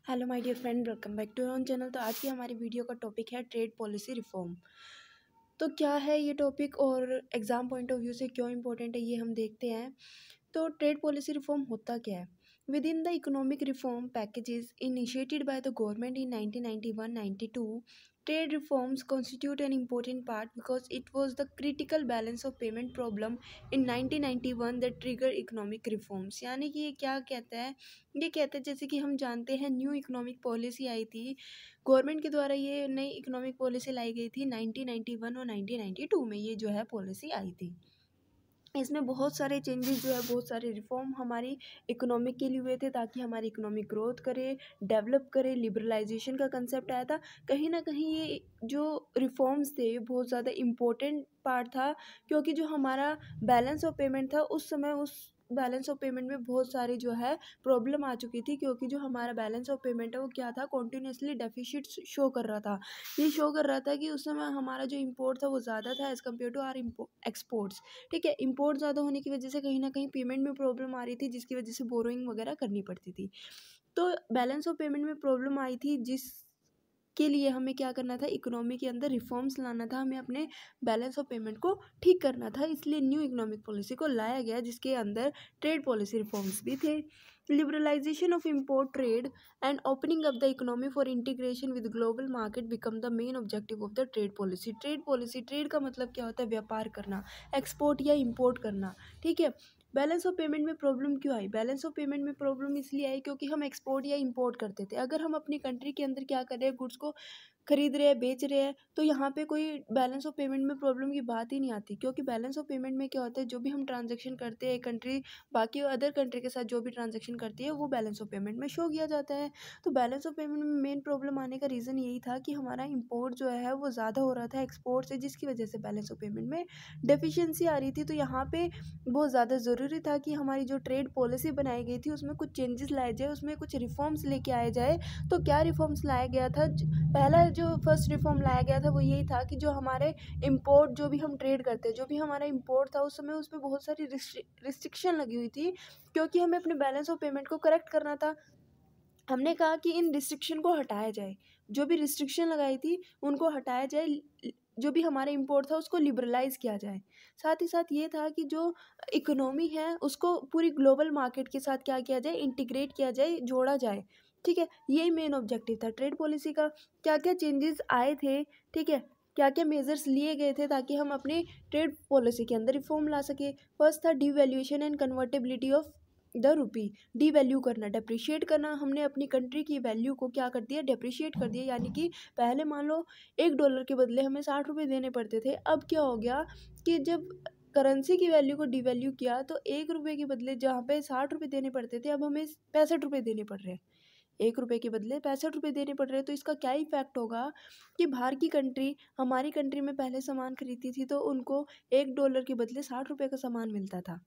Hello my dear friend, welcome back to on channel. तो आज की हमारी वीडियो का टॉपिक है ट्रेड पॉलिसी रिफॉर्म। तो क्या है ये टॉपिक और एग्ज़ाम पॉइंट ऑफ व्यू से क्यों इम्पोर्टेंट है ये हम देखते हैं। तो ट्रेड पॉलिसी रिफॉर्म होता क्या है? With in the economic reform packages initiated by the government in 1991-92, trade reforms constitute an important part because it was the critical balance of payment problem in 1991 that triggered economic reforms। यानी कि ये क्या कहता है? ये कहता है जैसे कि हम जानते हैं न्यू इकोनॉमिक पॉलिसी आई थी गवर्नमेंट के द्वारा। ये नई इकोनॉमिक पॉलिसी लाई गई थी 1991 और 1992 में। ये जो है पॉलिसी आई थी। इसमें बहुत सारे चेंजेस जो है, बहुत सारे रिफॉर्म हमारी इकोनॉमिक के लिए हुए थे ताकि हमारी इकोनॉमिक ग्रोथ करे, डेवलप करे। लिबरलाइजेशन का कंसेप्ट आया था। कहीं ना कहीं ये जो रिफॉर्म्स थे बहुत ज़्यादा इम्पोर्टेंट पार्ट था, क्योंकि जो हमारा बैलेंस ऑफ पेमेंट था उस समय, उस बैलेंस ऑफ पेमेंट में बहुत सारी जो है प्रॉब्लम आ चुकी थी, क्योंकि जो हमारा बैलेंस ऑफ पेमेंट है वो क्या था, कॉन्टीन्यूसली डेफिसिट शो कर रहा था। ये शो कर रहा था कि उस समय हमारा जो इम्पोर्ट था वो ज़्यादा था as compare to our exports. ठीक है, इंपोर्ट ज़्यादा होने की वजह से कहीं ना कहीं पेमेंट में प्रॉब्लम आ रही थी, जिसकी वजह से बोरोइंग वगैरह करनी पड़ती थी। तो बैलेंस ऑफ पेमेंट में प्रॉब्लम आई थी, जिसके लिए हमें क्या करना था, इकोनॉमी के अंदर रिफॉर्म्स लाना था, हमें अपने बैलेंस ऑफ पेमेंट को ठीक करना था। इसलिए न्यू इकोनॉमिक पॉलिसी को लाया गया, जिसके अंदर ट्रेड पॉलिसी रिफॉर्म्स भी थे। Liberalisation of import trade and opening up the economy for integration with global market become the main objective of the trade policy. Trade का मतलब क्या होता है? व्यापार करना, एक्सपोर्ट या इम्पोर्ट करना। ठीक है। बैलेंस ऑफ पेमेंट में प्रॉब्लम क्यों आई? बैलेंस ऑफ पेमेंट में प्रॉब्लम इसलिए आई क्योंकि हम एक्सपोर्ट या इंपोर्ट करते थे। अगर हम अपनी कंट्री के अंदर क्या कर रहे हैं, गुड्स को खरीद रहे हैं, बेच रहे हैं, तो यहाँ पे कोई बैलेंस ऑफ पेमेंट में प्रॉब्लम की बात ही नहीं आती, क्योंकि बैलेंस ऑफ पेमेंट में क्या होता है, जो भी हम ट्रांजैक्शन करते हैं एक कंट्री बाकी अदर कंट्री के साथ जो भी ट्रांजैक्शन करती है वो बैलेंस ऑफ पेमेंट में शो किया जाता है। तो बैलेंस ऑफ पेमेंट में मेन प्रॉब्लम आने का रीज़न यही था कि हमारा इम्पोर्ट जो है वो ज़्यादा हो रहा था एक्सपोर्ट से, जिसकी वजह से बैलेंस ऑफ पेमेंट में डेफिशिएंसी आ रही थी। तो यहाँ पे बहुत ज़्यादा ज़रूरी था कि हमारी जो ट्रेड पॉलिसी बनाई गई थी उसमें कुछ चेंजेस लाए जाए, उसमें कुछ रिफॉर्म्स लेके आए जाए। तो क्या रिफॉर्म्स लाया गया था? पहला जो फर्स्ट रिफॉर्म लाया गया था वो यही था कि जो हमारे इम्पोर्ट, जो भी हम ट्रेड करते हैं, जो भी हमारा इम्पोर्ट था उस समय उसमें बहुत सारी रिस्ट्रिक्शन लगी हुई थी, क्योंकि हमें अपने बैलेंस ऑफ पेमेंट को करेक्ट करना था। हमने कहा कि इन रिस्ट्रिक्शन को हटाया जाए, जो भी रिस्ट्रिक्शन लगाई थी उनको हटाया जाए, जो भी हमारा इम्पोर्ट था उसको लिबरलाइज़ किया जाए। साथ ही साथ ये था कि जो इकोनॉमी है उसको पूरी ग्लोबल मार्केट के साथ क्या किया जाए, इंटीग्रेट किया जाए, जोड़ा जाए। ठीक है, यही मेन ऑब्जेक्टिव था ट्रेड पॉलिसी का। क्या क्या चेंजेस आए थे, ठीक है, क्या क्या मेजर्स लिए गए थे ताकि हम अपनी ट्रेड पॉलिसी के अंदर रिफॉर्म ला सके। फर्स्ट था devaluation and convertibility of the rupee. Devalue करना, डेप्रिशिएट करना। हमने अपनी कंट्री की वैल्यू को क्या कर दिया, डेप्रिशिएट कर दिया। यानी कि पहले मान लो $1 के बदले हमें 60 रुपये देने पड़ते थे। अब क्या हो गया कि जब करेंसी की वैल्यू को डिवैल्यू किया तो 1 रुपये के बदले जहाँ पे 60 रुपये देने पड़ते थे अब हमें 65 रुपये देने पड़ रहे हैं। 1 रुपये के बदले 65 रुपये देने पड़ रहे हैं। तो इसका क्या इफेक्ट होगा कि बाहर की कंट्री हमारी कंट्री में पहले सामान खरीदती थी तो उनको $1 के बदले 60 रुपये का सामान मिलता था।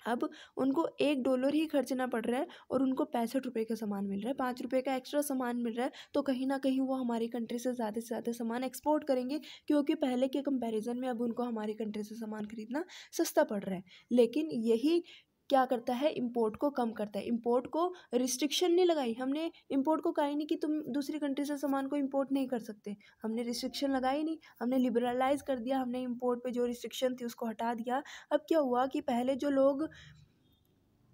अब उनको $1 ही खर्चना पड़ रहा है और उनको 65 रुपये का सामान मिल रहा है, 5 रुपये का एक्स्ट्रा सामान मिल रहा है। तो कहीं ना कहीं वो हमारी कंट्री से ज़्यादा सामान एक्सपोर्ट करेंगे, क्योंकि पहले के कंपैरिजन में अब उनको हमारी कंट्री से सामान खरीदना सस्ता पड़ रहा है। लेकिन यही क्या करता है, इंपोर्ट को कम करता है। इंपोर्ट को रिस्ट्रिक्शन नहीं लगाई हमने, इंपोर्ट को कहा ही नहीं कि तुम दूसरी कंट्री से सामान को इंपोर्ट नहीं कर सकते। हमने रिस्ट्रिक्शन लगाई नहीं, हमने लिबरलाइज कर दिया, हमने इंपोर्ट पे जो रिस्ट्रिक्शन थी उसको हटा दिया। अब क्या हुआ कि पहले जो लोग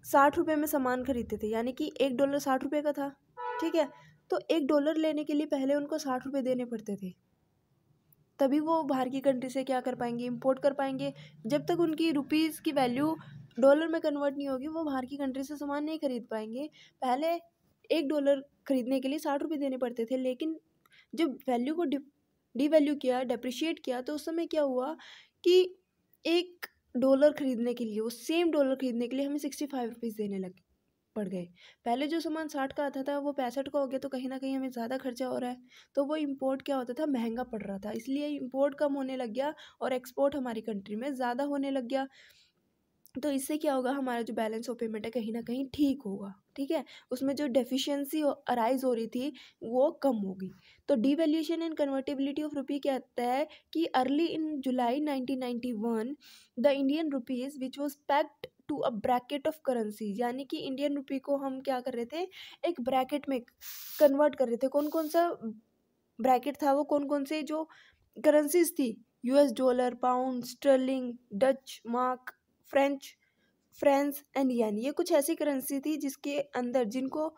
60 रुपये में सामान खरीदते थे, यानी कि $1 60 रुपये का था। ठीक है, तो $1 लेने के लिए पहले उनको 60 रुपये देने पड़ते थे, तभी वो बाहर की कंट्री से क्या कर पाएंगे, इंपोर्ट कर पाएंगे। जब तक उनकी रुपीज़ की वैल्यू डॉलर में कन्वर्ट नहीं होगी वो बाहर की कंट्री से सामान नहीं खरीद पाएंगे। पहले $1 खरीदने के लिए 60 रुपये देने पड़ते थे, लेकिन जब वैल्यू को डिवैल्यू किया, डेप्रिशिएट किया, तो उस समय क्या हुआ कि $1 खरीदने के लिए, वो सेम डॉलर खरीदने के लिए हमें 65 रुपीज़ देने लगे पड़ गए। पहले जो सामान 60 का आता था वो 65 का हो गया, तो कहीं ना कहीं हमें ज़्यादा खर्चा हो रहा है। तो वो इम्पोर्ट क्या होता था, महंगा पड़ रहा था, इसलिए इम्पोर्ट कम होने लग गया और एक्सपोर्ट हमारी कंट्री में ज़्यादा होने लग गया। तो इससे क्या होगा, हमारा जो बैलेंस ऑफ पेमेंट है कहीं ना कहीं ठीक होगा। ठीक है, उसमें जो डेफिशिएंसी अराइज हो रही थी वो कम होगी। तो devaluation and convertibility of rupee कहता है कि early in July 1991 the Indian rupees which was pegged to a bracket of currency, यानी कि इंडियन रुपी को हम क्या कर रहे थे, एक ब्रैकेट में कन्वर्ट कर रहे थे। कौन कौन सा ब्रैकेट था वो, कौन कौन से जो करेंसीज थी, US dollar, pound sterling, Dutch mark, French and yen, ये कुछ ऐसी करेंसी थी जिसके अंदर जिनको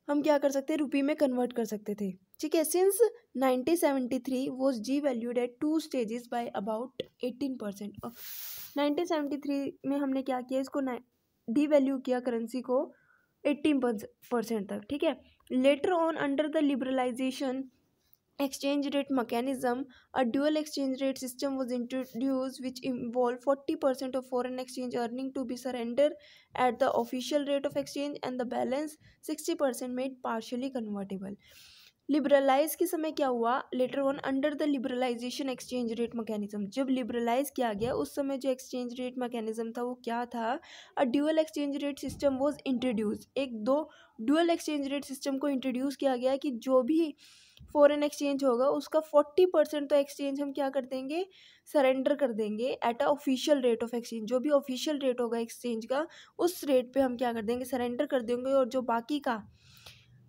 हम क्या कर सकते हैं, रुपी में कन्वर्ट कर सकते थे। ठीक है, since 1973 was devalued at 2 stages by about 18%। 1973 में हमने क्या किया, इसको डी वैल्यू किया करेंसी को 18% तक। ठीक है, later on under the liberalisation exchange rate mechanism, a dual exchange rate system was introduced which involved 40% of foreign exchange earning to be surrendered at the official rate of exchange and the balance 60% made partially convertible। Liberalise के समय क्या हुआ, later on under the liberalisation exchange rate mechanism, जब liberalise किया गया उस समय जो एक्सचेंज रेट मैकेनिज्म था वो क्या था, अ dual exchange rate system was introduce, एक दो ड्यूअल एक्सचेंज रेट सिस्टम को इंट्रोड्यूस किया गया कि जो भी फॉरेन एक्सचेंज होगा उसका 40% तो एक्सचेंज हम क्या कर देंगे, सरेंडर कर देंगे at a official rate of exchange, जो भी ऑफिशियल रेट होगा एक्सचेंज का उस रेट पे हम क्या कर देंगे, सरेंडर कर देंगे, और जो बाकी का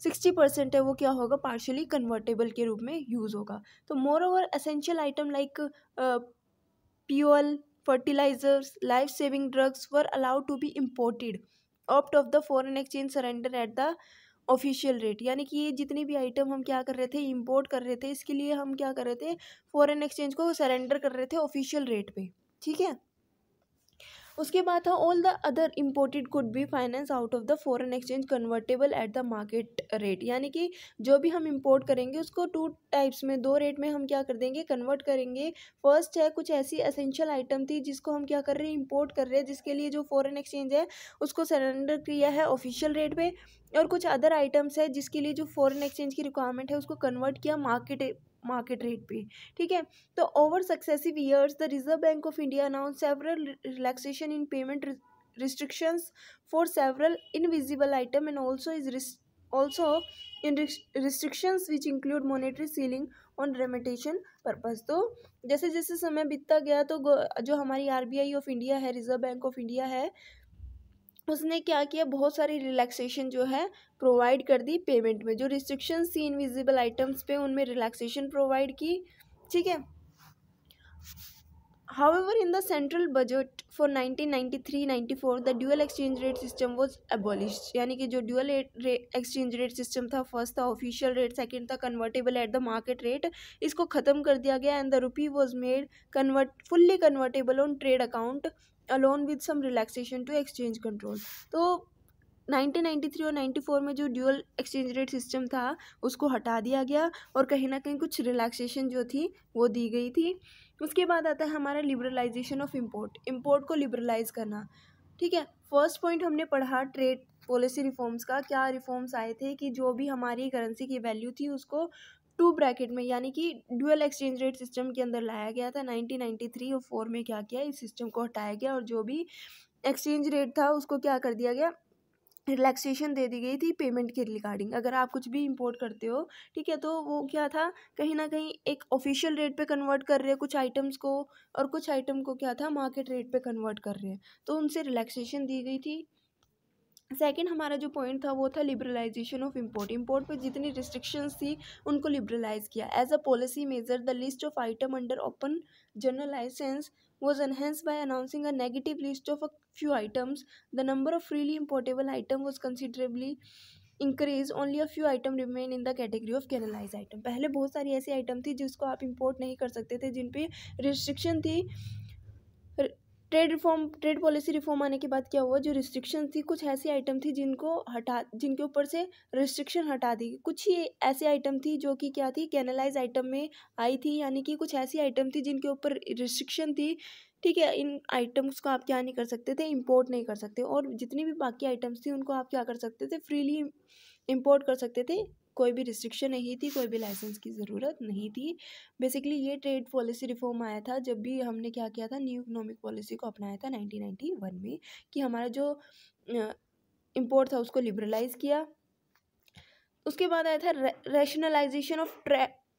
60% है वो क्या होगा, पार्शियली कन्वर्टेबल के रूप में यूज़ होगा। तो moreover essential item like fuel, fertilisers, life saving drugs were allowed to be imported out of the foreign exchange surrender at the official rate, यानी कि ये जितनी भी आइटम हम क्या कर रहे थे, इंपोर्ट कर रहे थे, इसके लिए हम क्या कर रहे थे, फॉरेन एक्सचेंज को सरेंडर कर रहे थे ऑफिशियल रेट पे। ठीक है, उसके बाद था all the other imported could be finance out of the foreign exchange convertible at the market rate, यानी कि जो भी हम इंपोर्ट करेंगे उसको 2 टाइप्स में, 2 रेट में हम क्या कर देंगे, कन्वर्ट करेंगे। फर्स्ट है कुछ ऐसी एसेंशियल आइटम थी जिसको हम क्या कर रहे हैं, इंपोर्ट कर रहे हैं, जिसके लिए जो फॉरेन एक्सचेंज है उसको सरेंडर किया है ऑफिशियल रेट पे, और कुछ अदर आइटम्स है जिसके लिए जो फॉरेन एक्सचेंज की रिक्वायरमेंट है उसको कन्वर्ट किया मार्केट रेट पे। ठीक है, तो over successive years the reserve bank of India announce several relaxation in payment restrictions for several invisible item and also in restrictions which include monetary ceiling on remittation purpose। तो जैसे जैसे समय बीतता गया तो जो हमारी आरबीआई ऑफ इंडिया है, रिजर्व बैंक ऑफ इंडिया है, उसने क्या किया, बहुत सारी रिलैक्सेशन जो है प्रोवाइड कर दी पेमेंट में, जो रिस्ट्रिक्शंस थी इनविजिबल आइटम्स पे उनमें रिलैक्सेशन प्रोवाइड की। ठीक है, However, in the central budget for 1993-94, the dual exchange rate system was abolished, यानी कि जो dual exchange rate system था, फर्स्ट था ऑफिशियल रेट, सेकंड था convertible at the market rate, इसको ख़त्म कर दिया गया and the rupee was made fully convertible on trade account along with some relaxation to exchange control। तो 1993 और 94 में जो ड्यूअल एक्सचेंज रेट सिस्टम था उसको हटा दिया गया और कहीं ना कहीं कुछ रिलैक्सेशन जो थी वो दी गई थी। उसके बाद आता है हमारा लिबरलाइजेशन ऑफ इंपोर्ट को लिबरलाइज करना। ठीक है, फर्स्ट पॉइंट हमने पढ़ा ट्रेड पॉलिसी रिफॉर्म्स का, क्या रिफॉर्म्स आए थे कि जो भी हमारी करेंसी की वैल्यू थी उसको 2 ब्रैकेट में यानी कि ड्यूअल एक्सचेंज रेट सिस्टम के अंदर लाया गया था। 1993 और 4 में क्या किया, इस सिस्टम को हटाया गया और जो भी एक्सचेंज रेट था उसको क्या कर दिया गया, रिलैक्सेशन दे दी गई थी पेमेंट के रिगार्डिंग। अगर आप कुछ भी इंपोर्ट करते हो, ठीक है, तो वो क्या था, कहीं ना कहीं एक ऑफिशियल रेट पे कन्वर्ट कर रहे हैं कुछ आइटम्स को और कुछ आइटम को क्या था मार्केट रेट पे कन्वर्ट कर रहे हैं, तो उनसे रिलैक्सेशन दी गई थी। सेकंड हमारा जो पॉइंट था वो था लिबरलाइजेशन ऑफ इंपोर्ट पे जितनी रिस्ट्रिक्शंस थी उनको लिबरलाइज किया। As a policy measure the list of item under open general licence was enhanced by announcing a negative list of a few items. The number of freely importable items was considerably increased. Only a few items remain in the category of canalized item। पहले बहुत सारी ऐसी item थी जिसको आप import नहीं कर सकते थे, जिन पे रिस्ट्रिक्शन थी। ट्रेड पॉलिसी रिफॉर्म आने के बाद क्या हुआ, जो रिस्ट्रिक्शन थी कुछ ऐसी आइटम थी जिनके ऊपर से रिस्ट्रिक्शन हटा दी। कुछ ही ऐसी आइटम थी जो कि क्या थी, कैनलाइज आइटम में आई थी, यानी कि कुछ ऐसी आइटम थी जिनके ऊपर रिस्ट्रिक्शन थी। ठीक है, इन आइटम्स को आप क्या नहीं कर सकते थे, इंपोर्ट नहीं कर सकते, और जितनी भी बाकी आइटम्स थी उनको आप क्या कर सकते थे, फ्रीली इंपोर्ट कर सकते थे, कोई भी रिस्ट्रिक्शन नहीं थी, कोई भी लाइसेंस की ज़रूरत नहीं थी। बेसिकली ये ट्रेड पॉलिसी रिफॉर्म आया था जब भी हमने क्या किया था, न्यू इकोनॉमिक पॉलिसी को अपनाया था 1991 में, कि हमारा जो इंपोर्ट था उसको लिबरलाइज किया। उसके बाद आया था rationalization of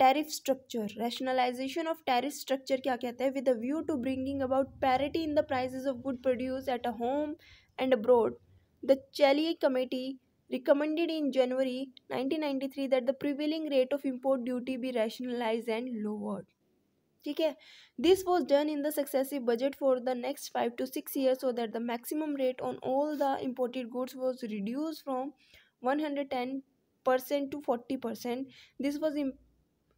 tariff structure, rationalization of tariff structure क्या कहता है, with a view to bringing about parity in the prices of good produce at a home and abroad. The Chelliah committee recommended in January 1993 that the prevailing rate of import duty be rationalized and lowered. ठीक है, this was done in the successive budget for the next 5 to 6 years so that the maximum rate on all the imported goods was reduced from 110% to 40%. This was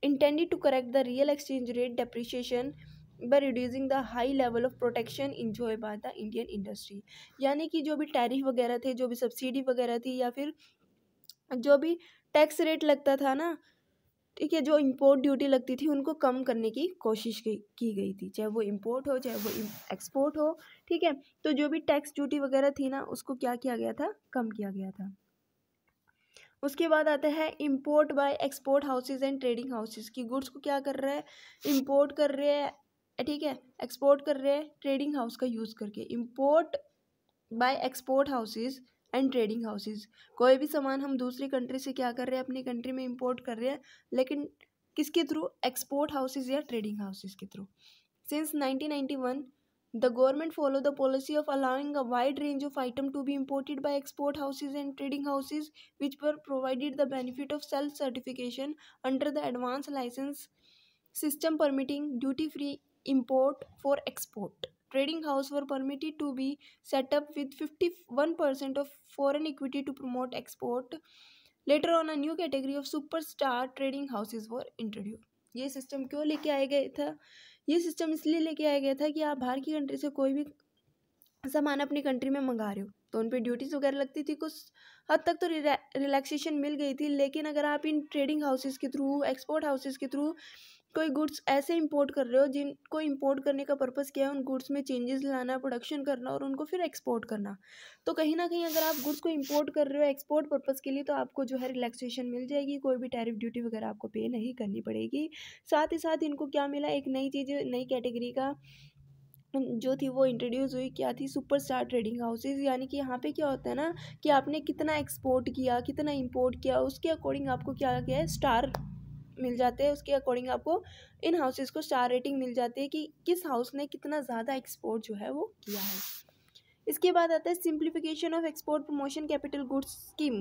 intended to correct the real exchange rate depreciation by reducing the high level of protection enjoyed by the Indian industry. यानी कि जो भी tariff वगैरह थे, जो भी subsidy वगैरह थी, या फिर जो भी टैक्स रेट लगता था ना, ठीक है, जो इम्पोर्ट ड्यूटी लगती थी, उनको कम करने की कोशिश की गई थी, चाहे वो इम्पोर्ट हो चाहे वो एक्सपोर्ट हो. ठीक है, तो जो भी टैक्स ड्यूटी वगैरह थी ना, उसको क्या किया गया था, कम किया गया था. उसके बाद आता है import by export houses and trading houses, की गुड्स को क्या कर रहा है, इम्पोर्ट कर रहे हैं, ठीक है, एक्सपोर्ट कर रहे हैं ट्रेडिंग हाउस का यूज़ करके. Import by export houses and trading houses, कोई भी सामान हम दूसरी कंट्री से क्या कर रहे हैं, अपनी कंट्री में इंपोर्ट कर रहे हैं, लेकिन किसके थ्रू, एक्सपोर्ट हाउसेज या ट्रेडिंग हाउसेज के through. Since 1991 the government follow the policy of allowing a wide range of items to be imported by export houses and trading houses, which were provided the benefit of self certification under the advance license system permitting duty free import for export. Trading house were permitted to be set up with 51% of foreign equity to promote export. Later on, a new category of superstar trading houses were introduced. ये system क्यों लेके आया गया था, ये system इसलिए लेके आया गया था कि आप बाहर की कंट्री से कोई भी सामान अपनी कंट्री में मंगा रहे हो तो उन पर ड्यूटीज़ वगैरह लगती थी, कुछ हद तक तो रिलैक्सेशन मिल गई थी. लेकिन अगर आप इन ट्रेडिंग हाउसेस के थ्रू, एक्सपोर्ट हाउसेस के थ्रू कोई गुड्स ऐसे इंपोर्ट कर रहे हो जिनको इंपोर्ट करने का पर्पस क्या है, उन गुड्स में चेंजेस लाना, प्रोडक्शन करना और उनको फिर एक्सपोर्ट करना, तो कहीं ना कहीं अगर आप गुड्स को इंपोर्ट कर रहे हो एक्सपोर्ट पर्पस के लिए, तो आपको जो है रिलैक्सेशन मिल जाएगी, कोई भी टैरिफ ड्यूटी वगैरह आपको पे नहीं करनी पड़ेगी. साथ ही साथ इनको क्या मिला, एक नई चीज़, नई कैटेगरी का जो थी वो इंट्रोड्यूस हुई, क्या थी, सुपर स्टार ट्रेडिंग हाउसेज. यानी कि यहाँ पे क्या होता है ना, कि आपने कितना एक्सपोर्ट किया, कितना इंपोर्ट किया, उसके अकॉर्डिंग आपको क्या किया है, स्टार मिल जाते हैं. उसके अकॉर्डिंग आपको इन हाउसेस को स्टार रेटिंग मिल जाती है कि किस हाउस ने कितना ज़्यादा एक्सपोर्ट जो है वो किया है. इसके बाद आता है simplification of export promotion capital goods scheme.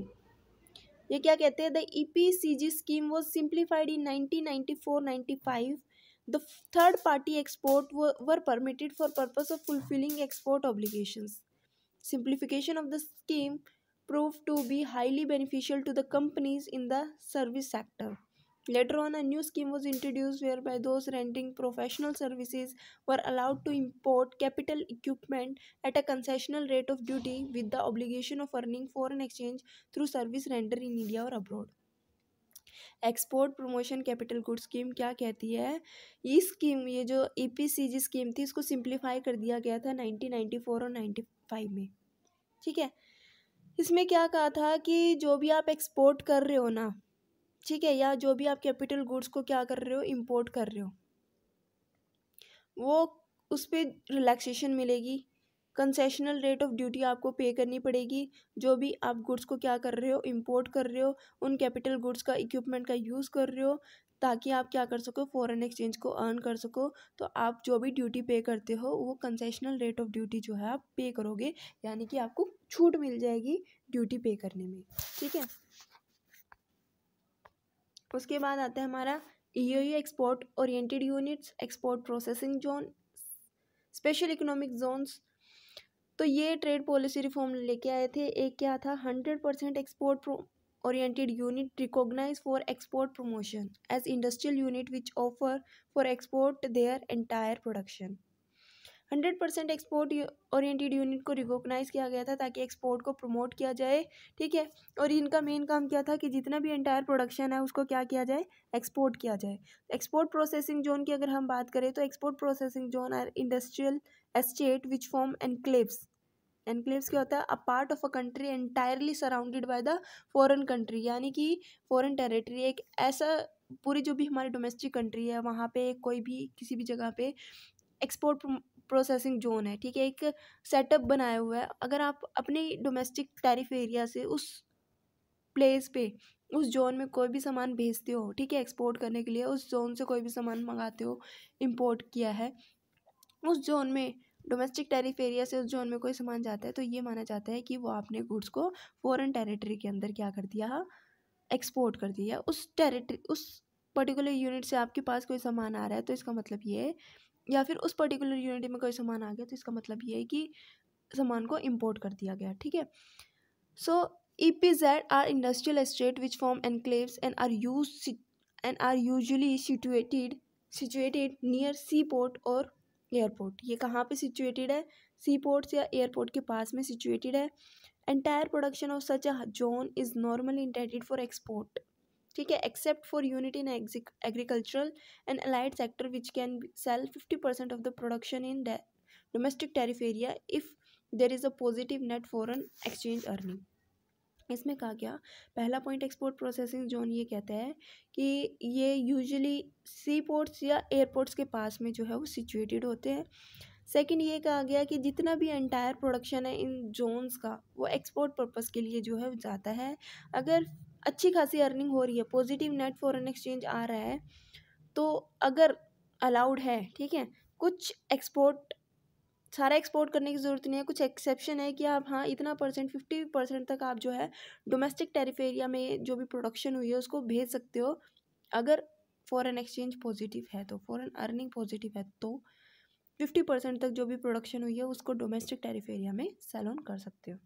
ये क्या कहते हैं, the EPCG scheme was simplified in 1994-95. The third party export were permitted for purpose of fulfilling export obligations. Simplification of the scheme proved to be highly beneficial to the companies in the service sector. Later on, a new scheme was introduced whereby those rendering professional services were allowed to import capital equipment at a concessional rate of duty with the obligation of earning foreign exchange through service rendered in India or abroad. Export promotion capital good scheme क्या कहती है, ये scheme, ये जो EPCG scheme थी, इसको simplify कर दिया गया था 1994 और 95 में. ठीक है, इसमें क्या कहा था कि जो भी आप एक्सपोर्ट कर रहे हो ना, ठीक है, या जो भी आप कैपिटल गुड्स को क्या कर रहे हो, इंपोर्ट कर रहे हो, वो उस पर रिलैक्सेशन मिलेगी, कंसेशनल रेट ऑफ ड्यूटी आपको पे करनी पड़ेगी. जो भी आप गुड्स को क्या कर रहे हो, इंपोर्ट कर रहे हो, उन कैपिटल गुड्स का, इक्विपमेंट का यूज़ कर रहे हो, ताकि आप क्या कर सको, फॉरेन एक्सचेंज को अर्न कर सको. तो आप जो भी ड्यूटी पे करते हो वो कंसेशनल रेट ऑफ ड्यूटी जो है आप पे करोगे, यानी कि आपको छूट मिल जाएगी ड्यूटी पे करने में. ठीक है, उसके बाद आता है हमारा EOU export oriented units, export processing zone, special economic zones. तो ये ट्रेड पॉलिसी रिफॉर्म लेके आए थे. एक क्या था, 100% export oriented unit recognise for export promotion as industrial unit which offer for export their entire production. 100% export oriented unit को recognise किया गया था ताकि एक्सपोर्ट को प्रमोट किया जाए. ठीक है, और इनका मेन काम क्या था कि जितना भी एंटायर प्रोडक्शन है उसको क्या किया जाए, एक्सपोर्ट किया जाए. एक्सपोर्ट प्रोसेसिंग जोन की अगर हम बात करें तो export processing zone are industrial estate which form enclaves. Enclaves क्या होता है, a part of a country entirely surrounded by the foreign country. यानी कि फॉरेन टेरिटरी, एक ऐसा पूरी जो भी हमारी डोमेस्टिक कंट्री है वहाँ पे कोई भी किसी भी जगह पे एक्सपोर्ट प्रोसेसिंग जोन है. ठीक है, एक सेटअप बनाया हुआ है. अगर आप अपने डोमेस्टिक टैरिफ एरिया से उस प्लेस पे, उस जोन में कोई भी सामान भेजते हो, ठीक है, एक्सपोर्ट करने के लिए उस जोन से कोई भी सामान मंगाते हो, इंपोर्ट किया है, उस जोन में डोमेस्टिक टैरिफ एरिया से उस जोन में कोई सामान जाता है, तो ये माना जाता है कि वो आपने गुड्स को फॉरेन टेरिटरी के अंदर क्या कर दिया, एक्सपोर्ट कर दिया। उस टेरिटरी, उस पर्टिकुलर यूनिट से आपके पास कोई सामान आ रहा है तो इसका मतलब ये है, या फिर उस पर्टिकुलर यूनिट में कोई सामान आ गया तो इसका मतलब ये है कि सामान को इंपोर्ट कर दिया गया, ठीक है। सो EPZ are industrial estate which form enclaves and are usually situated near seaport और एयरपोर्ट। ये कहाँ पे सिचुएटेड है, सी पोर्ट्स या एयरपोर्ट के पास में सिचुएटेड है। Entire production of such a zone is normally intended for export, ठीक है, except for unit in agricultural and allied sector which can sell 50% of the production in domestic tariff area if there is a positive net foreign exchange earning. इसमें कहा गया, पहला point export processing zone ये कहता है कि ये usually सी ports या एयरपोर्ट्स के पास में जो है वो सिचुएटेड होते हैं। सेकंड ये कहा गया कि जितना भी एंटायर प्रोडक्शन है इन जोन्स का वो एक्सपोर्ट पर्पस के लिए जो है जाता है। अगर अच्छी खासी अर्निंग हो रही है, पॉजिटिव नेट फॉरेन एक्सचेंज आ रहा है, तो अगर अलाउड है, ठीक है, कुछ एक्सपोर्ट, सारा एक्सपोर्ट करने की ज़रूरत नहीं है, कुछ एक्सेप्शन है कि आप हाँ इतना परसेंट 50% तक आप जो है डोमेस्टिक टैरिफ एरिया में जो भी प्रोडक्शन हुई है उसको भेज सकते हो। अगर फॉरेन एक्सचेंज पॉजिटिव है तो, फॉरेन अर्निंग पॉजिटिव है तो 50% तक जो भी प्रोडक्शन हुई है उसको डोमेस्टिक टैरिफ एरिया में सेल ऑन कर सकते हो।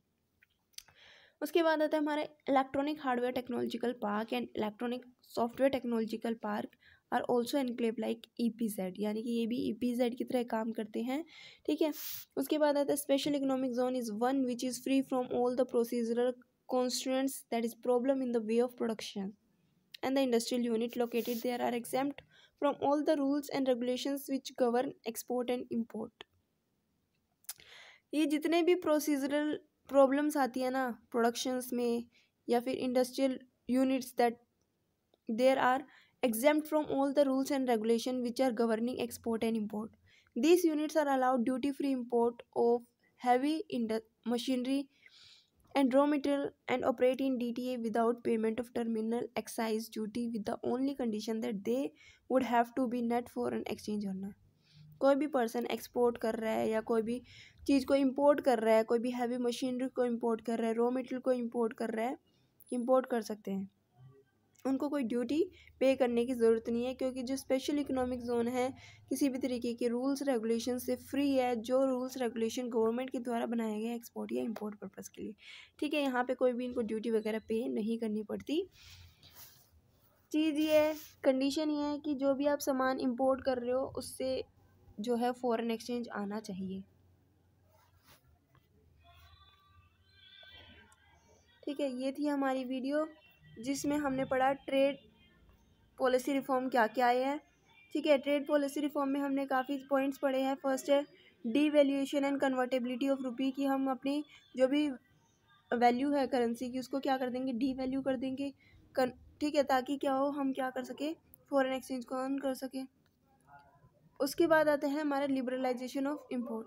उसके बाद आता है हमारा electronic hardware technological park and electronic software technological park are also enclave like EPZ, यानी कि ये भी EPZ की तरह काम करते हैं, ठीक है। उसके बाद आता है special economic zone is one which is free from all the procedural constraints that is problem in the way of production, and the industrial unit located there are exempt from all the rules and regulations which govern export and import। ये जितने भी procedural problems आती है ना productions में या फिर industrial units, that there are exempt from all the rules and regulation which are governing export and import. These units are allowed duty free import of heavy machinery and raw material and operate in DTA without payment of terminal excise duty with the only condition that they would have to be net foreign exchange earner। कोई भी person export कर रहा है या कोई भी चीज़ को import कर रहा है, कोई भी हैवी मशीनरी को इंपोर्ट कर रहा है, रॉ मटेरियल को इंपोर्ट कर रहा है, इंपोर्ट कर सकते हैं, उनको कोई ड्यूटी पे करने की ज़रूरत नहीं है, क्योंकि जो स्पेशल इकोनॉमिक जोन है किसी भी तरीके के रूल्स रेगुलेशन से फ्री है, जो रूल्स रेगुलेशन गवर्नमेंट के द्वारा बनाया गया एक्सपोर्ट या इंपोर्ट पर्पज़ के लिए, ठीक है। यहाँ पे कोई भी इनको ड्यूटी वगैरह पे नहीं करनी पड़ती। चीज़ ये है, कंडीशन ये है कि जो भी आप सामान इंपोर्ट कर रहे हो उससे जो है फॉरेन एक्सचेंज आना चाहिए, ठीक है। ये थी हमारी वीडियो जिसमें हमने पढ़ा ट्रेड पॉलिसी रिफॉर्म क्या क्या आए हैं, ठीक है। ट्रेड पॉलिसी रिफॉर्म में हमने काफ़ी पॉइंट्स पढ़े हैं। फर्स्ट है डीवैल्यूएशन एंड कन्वर्टेबिलिटी ऑफ रुपी, की हम अपनी जो भी वैल्यू है करेंसी की उसको क्या कर देंगे, डीवैल्यू कर देंगे, ठीक है, ताकि क्या हो, हम क्या कर सके, फॉरेन एक्सचेंज को अर्न कर सके। उसके बाद आते हैं हमारा लिबरलाइजेशन ऑफ इम्पोर्ट।